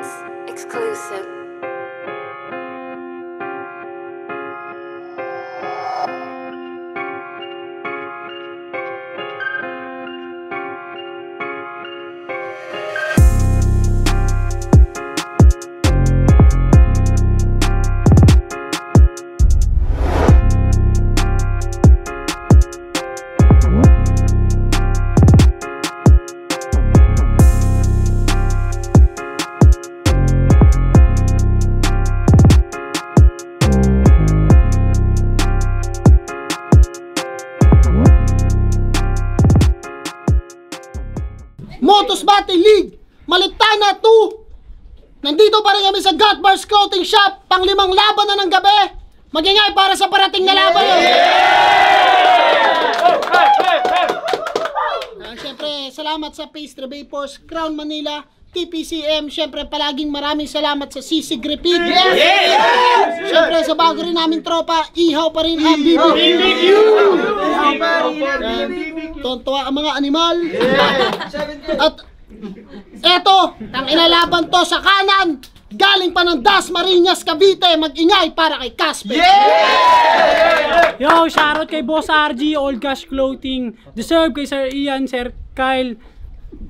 Records exclusive. Motos Battle League, Malitana 2. Nandito pa rin kami sa Godbars Clothing Shop, pang-5 laban na ng gabi. Magingay para sa parating na laban. Siyempre, salamat sa Pastry Vapors, Crown Manila, TPCM. Siyempre, palaging maraming salamat sa Sisig Repeat. Siyempre, sa bago rin naming tropa, ihaw pa rin ang BBQ. Tontuwa ang mga animal. At eto, ang inalaban to sa kanan, galing pa ng Dasmariñas, Cavite. Mag-ingay para kay Casper. Yo, shoutout kay Boss RG, All Cash Clothing. Deserve kay Sir Ian, Sir Kyle.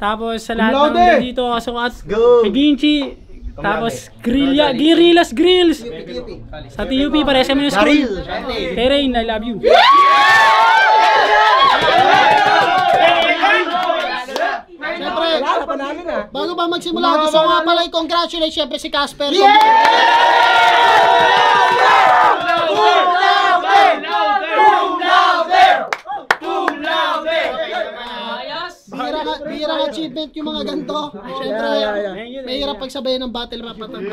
Tapos sa lahat ng nandito, kasukat kay Ginchi. Tapos Guerrillas Grills. Sa TUP, pares kami ng school. Kay Rain, I love you. Siyempre, bago ba magsimula, gusto ko nga pala i-congratulate siyempre si Casper. Bihirang achievement yung mga ganito. Siyempre, mahirap pagsabayin ng battle rap at ang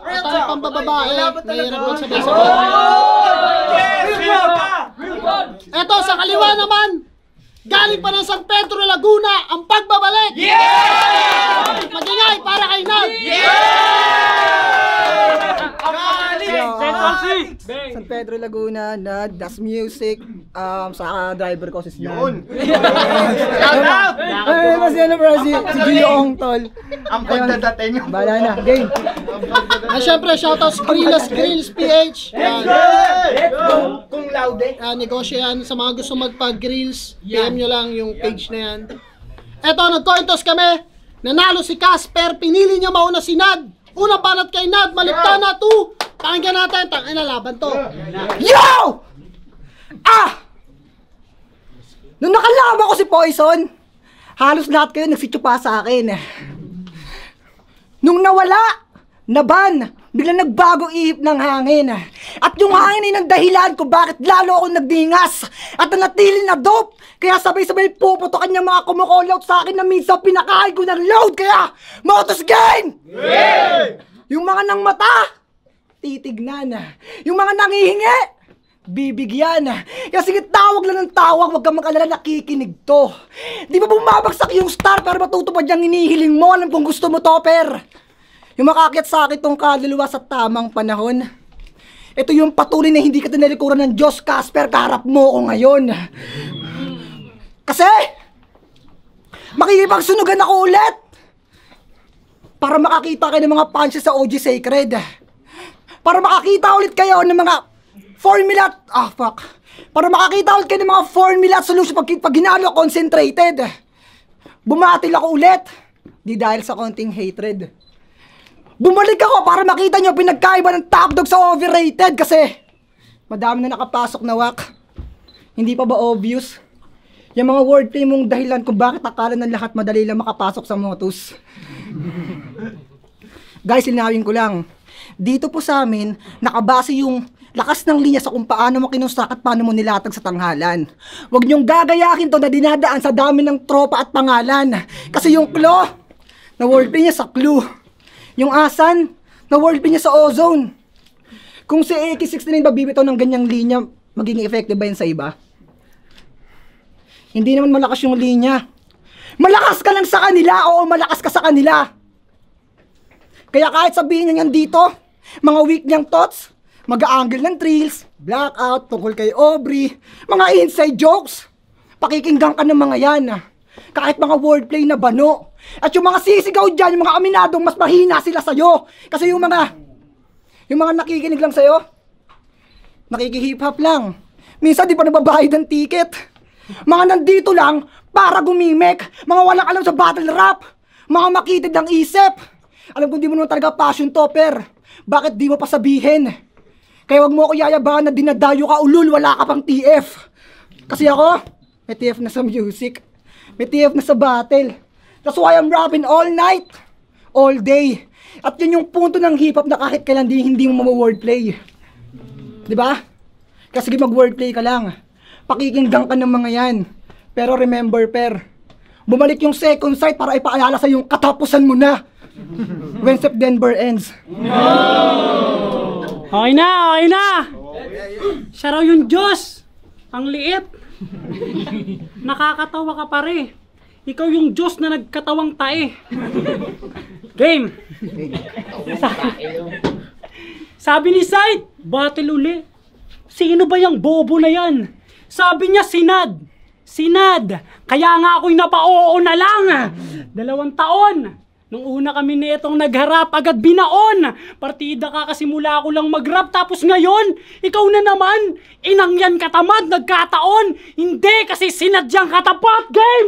at ang pambababae, mahirap pagsabayin sa eto, sa kaliwa naman, galing pa ng San Pedro, Laguna, ang pagbabalik! Magingay para kay Nad! San Pedro, Laguna, Nad, Das Music, sa driver ko si Snan. Shout out! Kasi ano bro, si Gioong tol. Ang pagdadating nyo. Bala na, game. Siyempre, shoutout sa Grillas Grills PH. Kung laude. Negosyo yan sa mga gusto magpag-grills. PM nyo lang yung page na yan. Eto, nag-coin toss kami. Nanalo si Casper. Pinili niya mauna si Nad. Unang banat kay Nad, Malitana 2. Pakinggan natin, tangina laban to. Yo! Nung nakalaban ko si Poison, halos lahat kayo nagsityo pa sa akin. Nung nawala, naban, biglang nagbago ihip ng hangin. At yung hangin ay ng dahilan kung bakit lalo ako nagdingas at nanatili na dope. Kaya sabay-sabay puputokan niya mga kumukulout sa akin na minsan pinakain ko ng load. Kaya, Motos Gang! Yung mga nang mata, titignan. Yung mga nangihingi, bibigyan. Kaya sige, tawag lang ng tawag, huwag kang mag-alala, nakikinig to. Di ba bumabagsak yung star pero matutupad yung hinihiling mo? Alam kung gusto mo, Topper. Yung makakyat sa akin tong kaluluwa sa tamang panahon. Ito yung patuloy na hindi ka tinalikuran ng Diyos, Casper, kaharap mo ko ngayon. Kasi, makikipagsunugan ako ulit. Para makakita kayo ng mga punches sa OG Sacred. Para makakita ulit kayo ng mga formula. Para makakita ulit kayo ng mga formula at solution pag ginalo concentrated. Bumatil ako ulit. Di dahil sa konting hatred. Bumalik ako para makita nyo pinagkaiba ng top dog sa overrated. Kasi madami na nakapasok na wak. Hindi pa ba obvious? Yung mga wordplay mong dahilan kung bakit akala ng lahat madali lang makapasok sa Motos. Guys, linawin ko lang. Dito po sa amin, nakabase yung lakas ng linya sa kung paano mo kinustak at paano mo nilatag sa tanghalan. Huwag niyong gagayakin to na dinadaan sa dami ng tropa at pangalan. Kasi yung claw, na wordplay niya sa clue. Yung asan, na wordplay niya sa ozone. Kung si AK-69 ba bibitaw ng ganyang linya, magiging effective ba yun sa iba? Hindi naman malakas yung linya. Malakas ka lang sa kanila, oo, malakas ka sa kanila. Kaya kahit sabihin niya yan dito, mga weak niyang thoughts, mag-a-angle ng trails, blackout, tungkol kay Aubrey, mga inside jokes, pakikinggan ka ng mga yan. Kahit mga wordplay na bano. At yung mga sisigaw dyan, yung mga aminadong mas mahina sila sa'yo. Kasi yung mga nakikinig lang sa'yo, nakikihip-hop lang. Minsan di pa nababayad ng ticket. Mga nandito lang para gumimik. Mga walang alam sa battle rap. Mga makitid ng isip. Alam ko di mo naman talaga passion to, per. Bakit di mo pa sabihin? Kaya wag mo ako yayabangan na dinadayo ka ulul, wala ka pang TF. Kasi ako, may TF na sa music. May TF na sa battle. That's why I'm rapping all night, all day. At yun yung punto ng hip-hop na kahit kailan hindi mo wordplay. Diba? Kasi mag-wordplay ka lang. Pakikinggan ka ng mga yan. Pero remember, per, bumalik yung second sight para ipaalala sa yung katapusan mo na. When September ends. Okay na! Siya raw yung Diyos! Ang liit! Nakakatawa ka pare! Ikaw yung Diyos na nagkatawang tae! Game! Sabi ni Sight, battle uli. Sino ba yung bobo na yan? Sabi niya Sinad! Kaya nga ako'y napa-oo na lang! 2 taon! Nung una kami na itong nagharap, agad binaon. Partida ka kasi mula ako lang mag-rap. Tapos ngayon, ikaw na naman. Inang yan katamad, nagkataon. Hindi kasi sinadyang katapat. Game!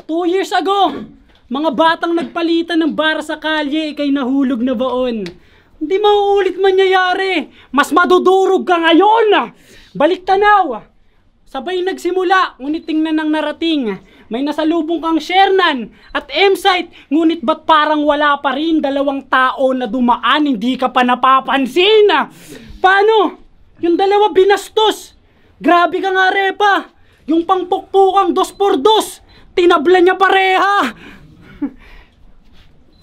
2 years ago, mga batang nagpalitan ng bara sa kalye, ikay nahulog na baon. Hindi mauulit mangyayari. Mas madudurog ka ngayon. Balik tanaw. Sabay nagsimula, ngunit tingnan ng narating. May nasalubong kang Shernan at M-Site, ngunit ba't parang wala pa rin 2 tao na dumaan, hindi ka pa napapansin? Paano? Yung 2 binastos. Grabe ka nga, Repa. Yung pangpukpukang 2x2, tinabla niya pareha.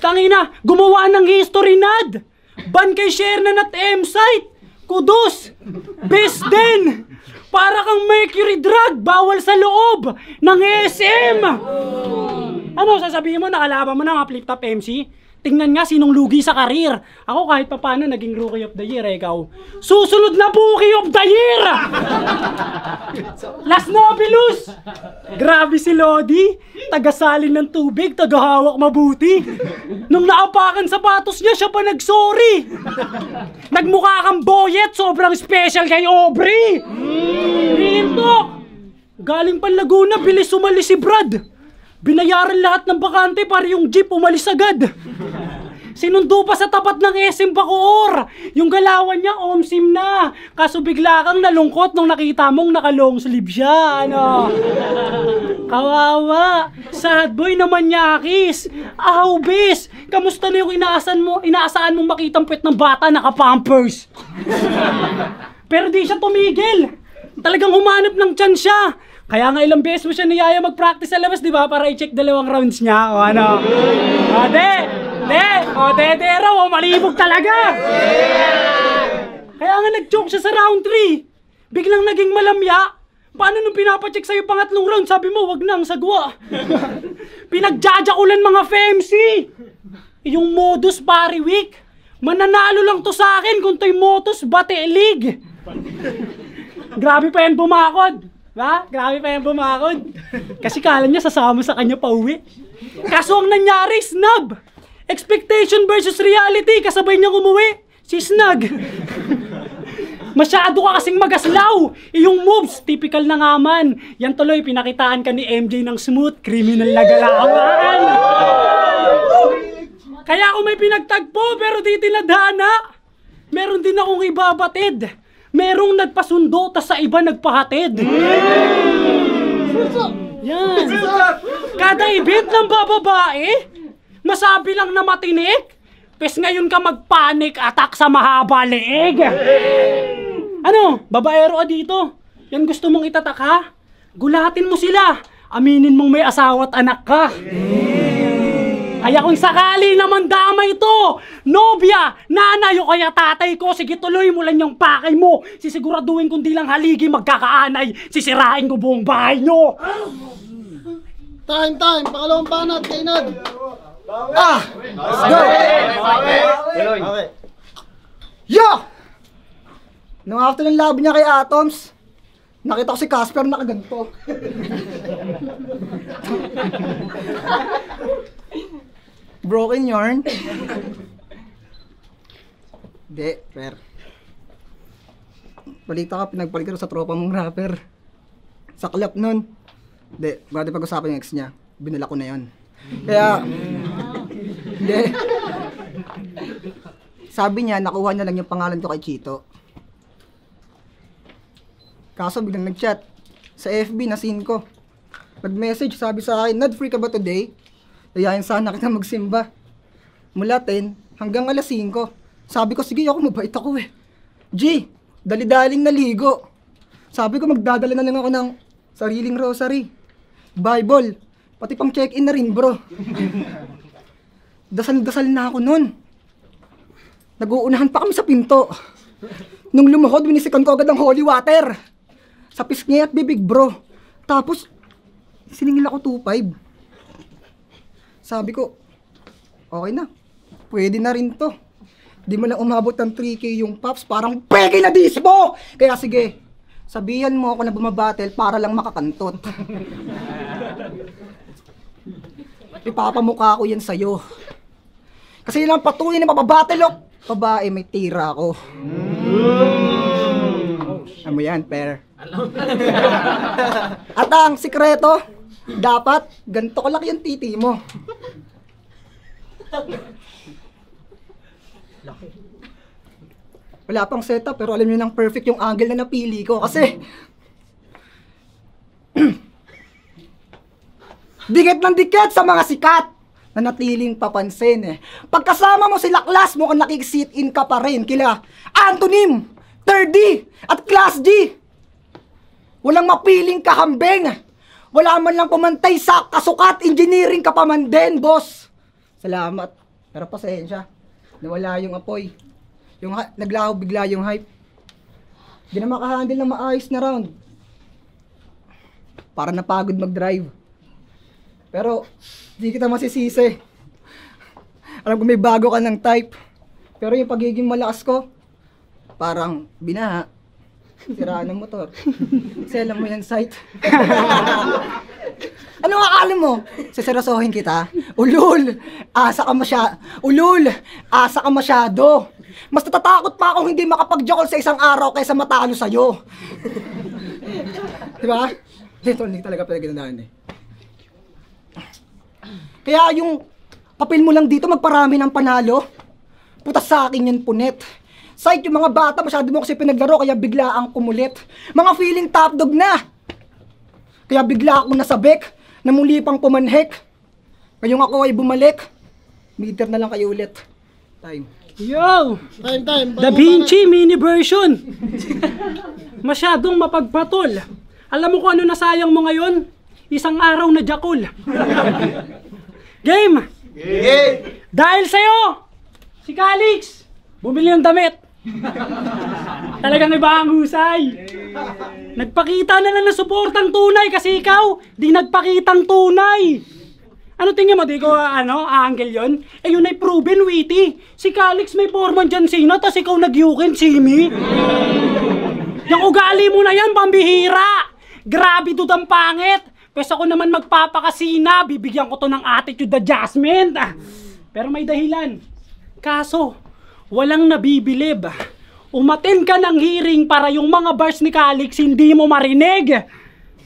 Tangina, gumawa ng history, Nad. Ban kay Shernan at M-Site. Kudos. Best din. Para kang mercury drug, bawal sa loob ng SM! Ano, sasabihin mo, nakalaban mo na nga flip-top MC? Tingnan nga sinong lugi sa karir. Ako kahit pa paano naging Rookie of the Year, ikaw. Susunod na Bookie of the Year! Las Nobilus! Grabe si Lodi. Tagasalin ng tubig, tagahawak mabuti. Nung naapakan sapatos niya, siya pa nagsorry. Nagmukha kang boyet, sobrang special kay Aubrey. Rintok! Galing pa Laguna, bilis umalis si Brad. Binayaran lahat ng bakante para yung jeep umalis agad. Sinundo pa sa tapat ng SM Bacoor. Yung galawan niya, omsim na. Kaso bigla kang nalungkot nung nakita mong naka-long sleeve siya. Ano? Kawawa. Sad boy naman nyakis. Ahubis. Kamusta na yung inaasahan mong makitang puwet ng bata naka-pampers? Pero di siya tumigil. Talagang humanap ng tiyan siya. Kaya nga ilang beses mo siya niyaya mag-practice sa labas, di ba? Para i-check 2 rounds niya. O ano? O de raw, malibog talaga. Kaya nga nag-choke siya sa round 3. Biglang naging malamya. Paano nung pinapacheck sa'yo pangatlong round, sabi mo, wag na ang sagwa. Pinagjajakulan mga FMC. Yung modus pari week. Mananalo lang to sa akin kung to'y modus bate league. Grabe pa yan bumakod. Ba? Grabe pa yan bumakod. Kasi kala niya sasama sa kanya pa uwi. Kaso ang nangyari, snub. Expectation versus reality. Kasabay niya umuwi. Si Snug. Masyado ka kasing magaslaw. Yung moves, typical na nga man. Yan tuloy, pinakitaan ka ni MJ ng smooth. Criminal na galawan. Kaya ako may pinagtagpo pero di tinadhana. Meron din akong ibabatid. Merong nagpasundo, tas sa iba nagpahatid. Yan. Kada event ng bababae, masabi lang na matinik, pes ngayon ka magpanic attack sa mahaba leeg. Ano, babaero ka dito? Yan gusto mong itatak ha? Gulatin mo sila. Aminin mong may asawa at anak ka. Kaya kung sakali naman damay ito, nobya, nanay o kaya tatay ko, sige tuloy mo lang yung pakay mo. Sisiguraduhin kung di lang haligi magkakaanay, sisirain ko buong bahay nyo. Time, pakalawang banat kay Nad. Let's go! Okay. Yo! Nung after ng laban niya kay Atoms, nakita ko si Casper nakaganto. Broken yarn? Hindi, per. Balita ka, pinagpalit ka sa tropa mong rapper. Sa club nun. Hindi, bago pag-usapan yung ex niya. Binala ko na yun. Kaya, hindi. Sabi niya, nakuha niya lang yung pangalan ko kay Chito. Kaso biglang nag-chat. Sa FB, nasin ko. Nag-message, sabi sa akin, "Nad, free ka ba today? Layain sana kita magsimba." Mula 10 hanggang alas 5. Sabi ko, sige, ako mabait ako eh. G, dali-daling naligo. Sabi ko, magdadala na lang ako ng sariling rosary, Bible, pati pang check-in na rin, bro. Dasal-dasal na ako nun. Nag-uunahan pa kami sa pinto. Nung lumuhod, winisikan ko agad ng holy water sa pisngi at bibig, bro. Tapos, siningil ako 2.5. Sabi ko, okay na. Pwede na rin to. Di mo lang umabot ng 3K yung pops, parang peke na dismo! Kaya sige, sabihan mo ako na bumabattle para lang makakantot. Ipapamukha ko yan sa'yo. Kasi yun ang patuloy na mapabattle, oh. Babae, may tira ako. Ano yan, per? At ang sikreto, dapat ganito kalaki yung titi mo. Wala pang setup, pero alam niyo nang perfect yung angle na napili ko. Kasi dikit ng dikit sa mga sikat na natiling papansin eh. Pagkasama mo sila class mo, kung nakik-sit in ka pa rin kila Antonym, 3D at Class G. Walang mapiling kahambing. Wala man lang pumantay sa kasukat, engineering ka pa man din, boss. Salamat. Pero pasensya, nawala yung apoy. Yung naglaho bigla yung hype. Di na makahandle ng maayos na round. Para napagod mag-drive. Pero, di kita masisisi. Alam ko may bago ka ng type. Pero yung pagiging malakas ko, parang binaha. Siraan ng motor. Selang mo yung sight. Ano akala mo? Seserasohin kita? Ulul! Asa ka masyado. Mas natatakot pa akong hindi makapag-jokol sa isang araw kaysa matalo sa'yo. Diba? Dito, hindi talaga pinagandaan eh. Kaya yung papel mo lang dito magparami ng panalo. Putas sa akin yan, punet. Sight, yung mga bata masyado mo kasi pinaglaro kaya bigla ang kumulit. Mga feeling top dog na. Kaya bigla akong nasabik na muli pang pumanhik. Ngayong ako ay bumalik. Meter na lang kayo ulit. Time. Yo! Time. Da Vinci mini version. Masyadong mapagpatol. Alam mo kung ano nasayang mo ngayon? Isang araw na jakol. Game! Dahil sa'yo, si Calix, bumili ng damit. Talagang iba ang husay. Nagpakita na lang ng suportang tunay kasi ikaw, di nagpakitang tunay. Ano tingin mo, di ko angle yun? Eh yun ay proven witty. Si Calix may foreman dyan sino, tas ikaw nag-yukin, Simi. Yung ugali mo na yan, pambihira. Grabe to ang pangit. Pes ako naman magpapakasina, bibigyan ko to ng attitude adjustment. Pero may dahilan. Kaso, walang nabibilib. Umattend ka ng hearing para yung mga bars ni Calix hindi mo marinig.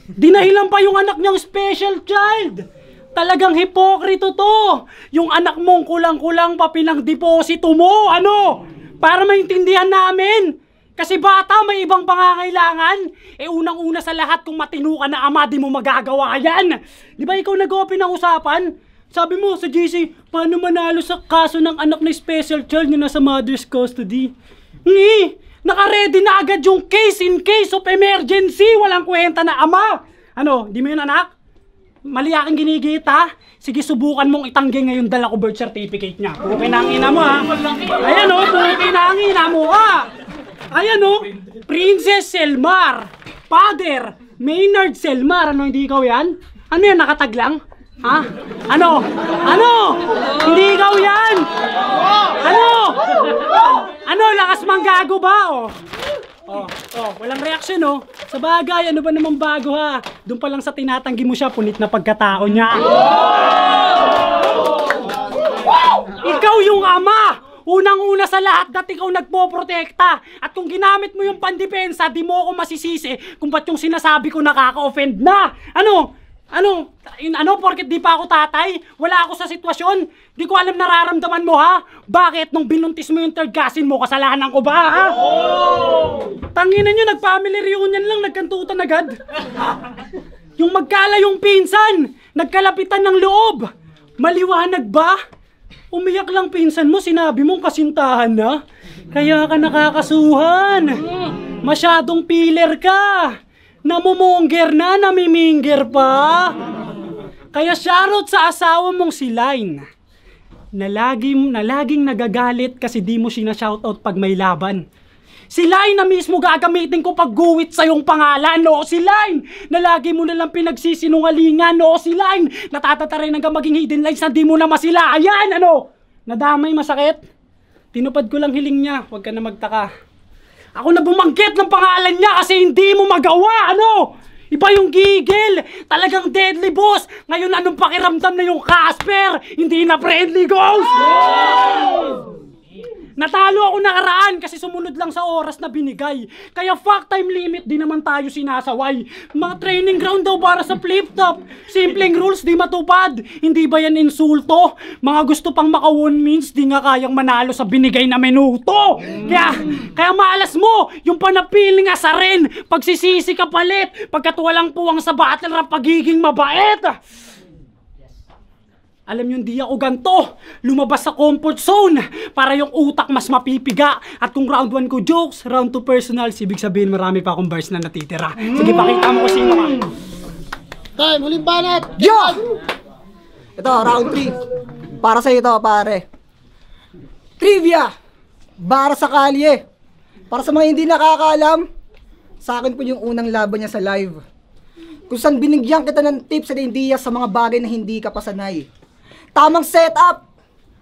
Dinahilan pa yung anak niyang special child. Talagang hipokrito to. Yung anak mong kulang-kulang pa pinang-deposito mo. Ano? Para maintindihan namin. Kasi bata may ibang pangangailangan. Eh unang-una sa lahat kung matino ka na ama, di mo magagawa yan. Di ba ikaw nag-open ng usapan? Sabi mo sa GC, paano manalo sa kaso ng anak na special child na nasa mother's custody? Naka-ready na agad yung case in case of emergency. Walang kwenta na ama. Ano, di mo yun anak? Mali aking ginigit ha? Sige, subukan mong itanggi ngayon dala ko birth certificate niya. Pukin na ang ina mo ha. Ayan o, pukin na ang ina mo ha. Ayan o, Princess Selmar, Father Maynard Selmar. Ano, hindi ikaw yan? Ano yan, nakataglang? Ha? Ano? Hindi ikaw yan? Ano? Lakas manggago ba o? Walang reaksyon, oh. Sa bagay, ano ba naman bago, ha? Doon pa lang sa tinatanggi mo siya, punit na pagkatao niya. Ikaw yung ama! Unang-una sa lahat, dati ikaw nagpoprotekta. At kung ginamit mo yung pandepensa, di mo ako masisisi kung ba't yung sinasabi ko nakaka-offend na. Porket di pa ako tatay? Wala ako sa sitwasyon? Di ko alam nararamdaman mo, ha? Bakit nung binuntis mo yung third cousin mo, kasalanan ko ba, ha? Tanginan nyo, nag-family reunion lang, nagkantutan agad. Yung magkalayong pinsan, nagkalapitan ng loob. Maliwanag ba? Umiyak lang pinsan mo, sinabi mong kasintahan na. Kaya ka nakakasuhan. Masyadong piler ka. Namumongger na, namiminger pa. Kaya shoutout sa asawa mong si Line. Na laging nagagalit kasi di mo sina-shoutout pag may laban. Si Line na mismo gagamitin ko pag guwit sa yung pangalan, no? Si Line na lagi mo nalang pinagsisinungalingan, no? Si Line natatatarin hanggang maging hidden lines na di mo na masila. Ayan, nadamay, masakit. Tinupad ko lang hiling niya, huwag ka na magtaka. Ako na bumanggit ng pangalan niya kasi hindi mo magawa, Iba yung gigil, talagang deadly boss. Ngayon anong pakiramdam na yung Casper? Hindi na friendly ghost! Natalo ako nakaraan kasi sumunod lang sa oras na binigay. Kaya fuck time limit di naman tayo sinasaway. Mga training ground daw para sa flip-top. Simpleng rules di matupad. Hindi ba yan insulto? Mga gusto pang maka 1 means di nga kayang manalo sa binigay na minuto. Kaya malas mo yung panapiling asarin. Pagsisisi ka palit. Pagkat walang puwang sa battle rap pagiging mabait. Alam nyo, hindi ako ganto. Lumabas sa comfort zone para yung utak mas mapipiga. At kung round 1 ko jokes, round 2 personals, ibig sabihin marami pa akong bars na natitira. Sige, pakita mo ko sino ka. Time, huling banat! Yo! Ito, round 3. Para sa ito, pare. Trivia! Para sa kalye. Para sa mga hindi nakakaalam, sa akin po yung unang laban niya sa live. Kung saan binigyan kita ng tips and ideas sa mga bagay na hindi ka pasanay. Tamang setup,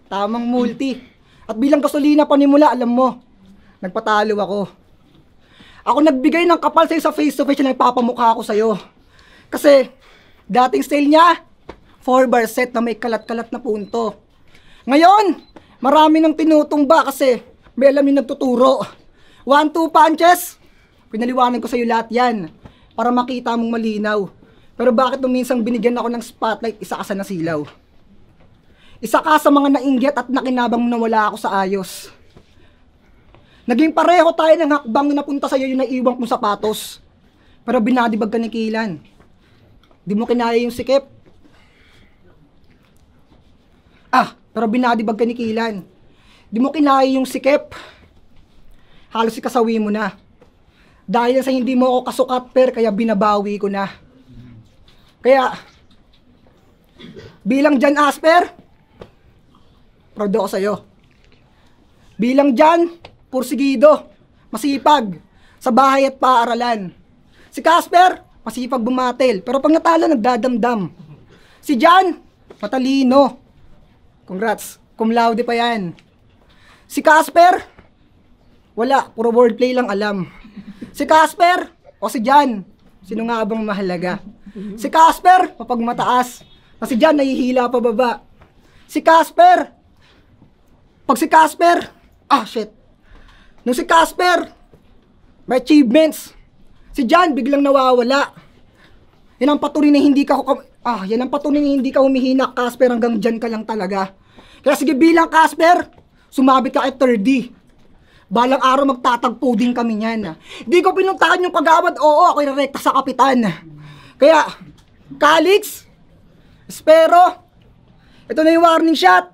tamang multi. At bilang gasolina panimula, alam mo, nagpatalo ako. Ako nagbigay ng kapal sa'yo sa face-to-face na nagpapamukha ako sa'yo. Kasi, dating style niya, 4-bar set na may kalat-kalat na punto. Ngayon, marami nang tinutumba kasi may alam yung nagtuturo. 1-2 punches, pinaliwanag ko sa'yo lahat yan para makita mong malinaw. Pero bakit nung minsang binigyan ako ng spotlight, isa ka sa nasilaw? Isa ka sa mga nainggit at nakinabang na wala ako sa ayos. Naging pareho tayo ng hakbang na napunta sa'yo yung naiwang kong sapatos. Pero binadibag ka ni Kilan. Di mo kinaya yung sikip. Pero binadibag ka ni Kilan. Di mo kinaya yung sikip. Halos ikasawi mo na. Dahil sa hindi mo ako kasukat, kaya binabawi ko na. Kaya, bilang Jan Asper, proud ako sa'yo. Bilang Jan, pursigido, masipag, sa bahay at paaralan. Si Casper, masipag bumatil, pero pag natalo, nagdadamdam. Si Jan, matalino. Congrats, cum laude pa yan. Si Casper, wala, puro wordplay lang alam. Si Casper, o si Jan, sino nga bang mahalaga? Si Casper, mapagmataas. Na si Jan, nahihila pa baba. Si Casper, pag si Casper, nung si Casper, may achievements. Si Jan, biglang nawawala. Yan ang patunay na hindi ka humihina, Casper, hanggang dyan ka lang talaga. Kaya sige, bilang Casper, sumabit ka kay 3D. Balang araw magtatagpo din kami niyan. Di ko pinuntahan yung kagawad, ako irerekta sa kapitan. Kaya, Calix, espero, ito na yung warning shot.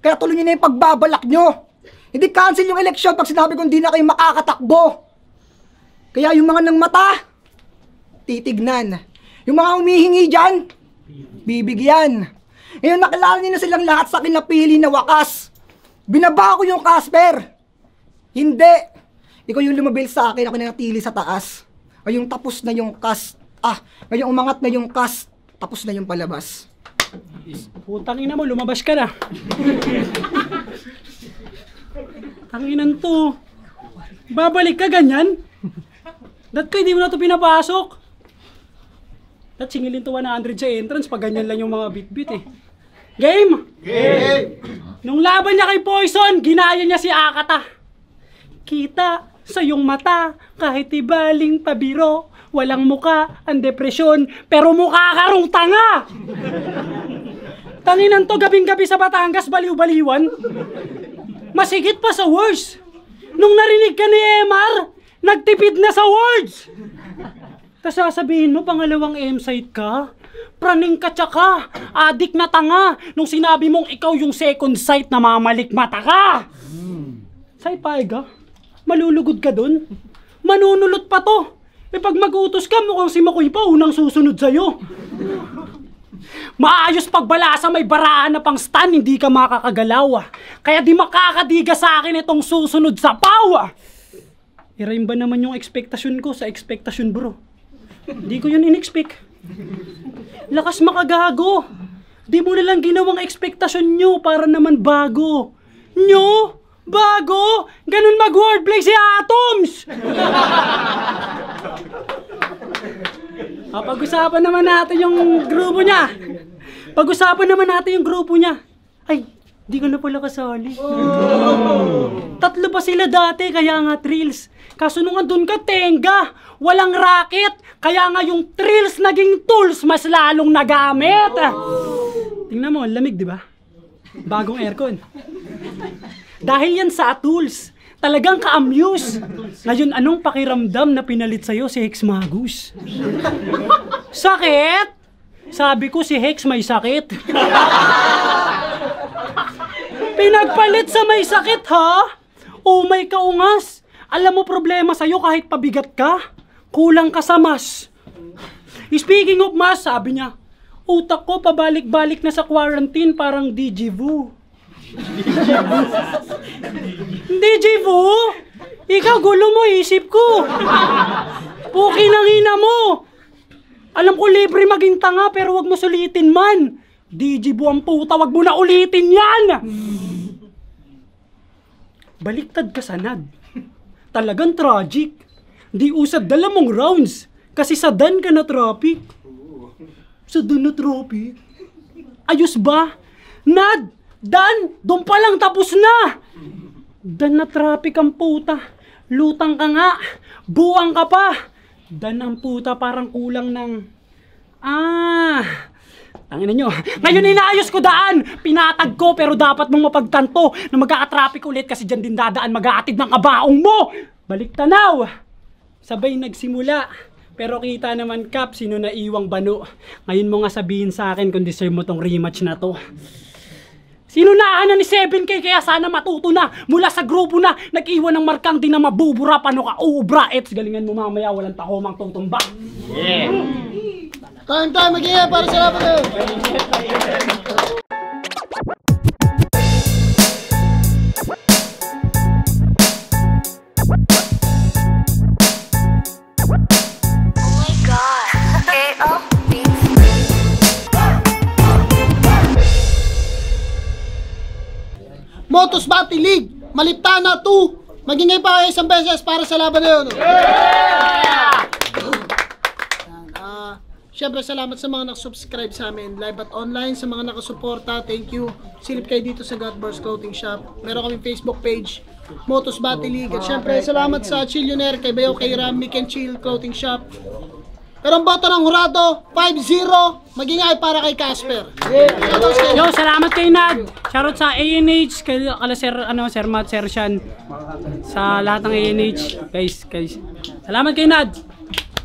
Kaya tuloy nyo na yung pagbabalak nyo. Hindi cancel yung eleksyon pag sinabi ko hindi na kayo makakatakbo. Kaya yung mga nang mata, titignan. Yung mga humihingi dyan, bibigyan. Ngayon nakilala nyo na silang lahat sa akin napili na wakas. Binaba ko yung Casper. Hindi. Ikaw yung lumabil sa akin, ako na natili sa taas. Ngayong tapos na yung cast. Ngayong umangat na yung cast, tapos na yung palabas. Putang ina mo, lumabas ka na. Tanginan to. Babalik ka ganyan? Dat ko hindi mo na ito pinapasok. Dat singilin to 100 sa entrance pag ganyan lang yung mga bit-bit eh. Game! Nung laban niya kay Poison, ginaya niya si Akata. Kita sa iyong mata, kahit ibaling pabiro, walang muka, ang depresyon, pero mukha ka rong tanga! Tanginan to gabing-gabi sa Batangas, baliw-baliwan. Masigit pa sa words. Nung narinig ka ni MR, nagtipid na sa words. Tas sasabihin mo, pangalawang M-site ka? Praning ka tsaka, adik na tanga. Nung sinabi mong ikaw yung second site na mamalikmata ka. Site paega? Malulugod ka dun? Manunulot pa to. E pag mag-utos ka, mukhang si Makoy pa unang susunod sa'yo. Maayos pagbalasa, may baraan na pang stand, hindi ka makakagalaw. Kaya di makakadiga sa akin itong susunod sa pawa. Irain ba naman yung expectation ko sa expectation bro? Di ko yun in-expect. Lakas makagago. Di mo nalang ginawang expectation nyo para naman bago. Nyo? Bago? Ganun mag-wordplay si Atoms! Pag-usapan naman natin yung grupo niya. Pag-usapan naman natin yung grupo niya. Ay, di ko na pala kasali. Tatlo pa sila dati, kaya nga thrills. Kaso nung andun ka, tenga. Walang racket. Kaya nga yung thrills naging tools, mas lalong nagamit. Tingnan mo, ang lamig, di ba? Bagong aircon. Dahil yan sa tools. Talagang ka-amuse. Ngayon, anong pakiramdam na pinalit sa'yo si Hex Magus? Sakit? Sabi ko si Hex may sakit. Pinagpalit sa may sakit, ha? O may kaungas. Alam mo problema sa'yo kahit pabigat ka? Kulang ka sa mas. Speaking of mas, sabi niya, utak ko pabalik-balik na sa quarantine parang Digivu. Digivu? Ikaw gulo mo isip ko. Puki ng ina mo. Alam ko libre maging tanga pero wag mo sulitin man. Digivu ang puta, wag mo na ulitin yan. Baliktad ka sa nad. Talagang tragic. Di usad dala mong rounds. Kasi sa dan ka na traffic. Sa dan na traffic? Ayos ba? Nad! Dan! Doon pa lang tapos na! Dan na traffic ang puta. Lutang ka nga. Buwang ka pa. Dan ang puta parang kulang ng... Tangina nyo. Ngayon inaayos ko daan. Pinatag ko pero dapat mong mapagtanto na magkaka-traffic ulit kasi dyan din dadaan mag-aatid ng kabaong mo. Balik tanaw. Sabay nagsimula. Pero kita naman Kap, sino na iwang bano. Ngayon mo nga sabihin sa akin kung deserve mo tong rematch na to. Sino na ni 7K kaya sana matuto na mula sa grupo na nag-iwan ng markang di na mabubura paano ka uubra. Ets galingan mo mamaya walang tahomang tutumba. Yeah. Time, mag-iya para sa laban. Motos Battle League, Maliptana 2. Magingay pa kayo isang beses para sa laban na yun. Siyempre salamat sa mga nakasubscribe sa amin live at online, sa mga nakasuporta, thank you. Silip kayo dito sa Godbars Clothing Shop. Meron kaming Facebook page, Motos Battle League. At siyempre salamat sa Chillionaire, kay Bayo, kay Ram, Mick and Chill Clothing Shop. Pero ang boto ng hurado, 5-0, magingay para kay Casper. Yo, salamat kay Nad. Shoutout sa ANH, kala Sir Matt, Sir Shan. Sa lahat ng ANH, guys. Salamat kay Nad.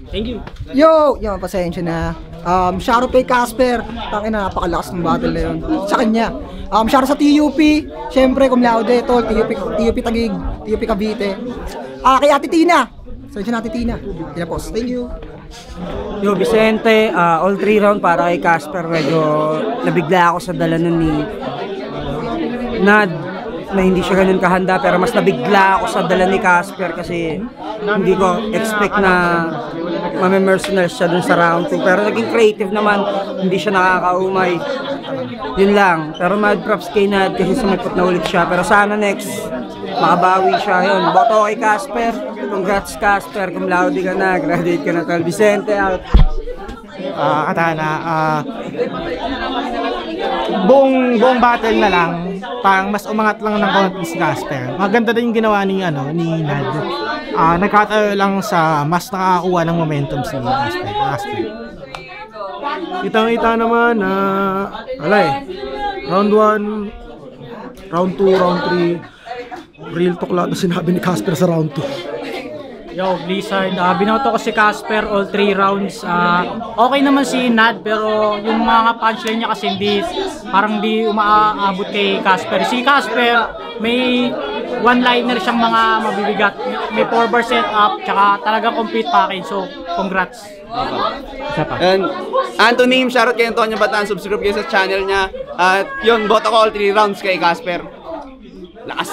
Thank you. Yo, pasensya na. Shoutout kay Casper. Tangina, napakalakas ng battle na yun. Sa kanya. Shoutout sa TUP. Siyempre, cum laude, tol. TUP Taguig, TUP Cavite. Kay Ate Tina. Pasensya na Ate Tina. Kinapos. Thank you. Yo, Vicente, all 3 round para kay Casper. Medyo nabigla ako sa dala nun ni Nad na hindi siya ganun kahanda, pero mas nabigla ako sa dala ni Casper kasi hindi ko expect na mame-mercenary siya dun sa round 2, pero naging creative naman, hindi siya nakakaumay. Yun lang, pero mad props kay Nad kasi sumipot na ulit siya, pero sana next makabawi siya. Yun, boto kay Casper. Congrats Casper, cum laude ka na, graduate ka na tol. Vicente out. Katana, buong battle na lang, parang mas umangat lang ng konti si Casper. Maganda din yung ginawa ni Nad. Nagkataon lang sa mas nakakakuha ng momentum si Casper. Kitang-kita naman na round 1, round 2, round 3, real talk lahat na sinabi ni Casper sa round 2. Yo, Blizzard, binoto ko si Casper all 3 rounds. Okay naman si Nad, pero yung mga punchline niya kasi parang di umaabot kay Casper. Si Casper, may one-liner siyang mga mabibigat. May 4-bar setup, tsaka talagang complete package. So, congrats. And Anthony, shoutout kay Antonio Batan, subscribe kayo sa channel niya. At yun, boto ko all 3 rounds kay Casper. Lakas.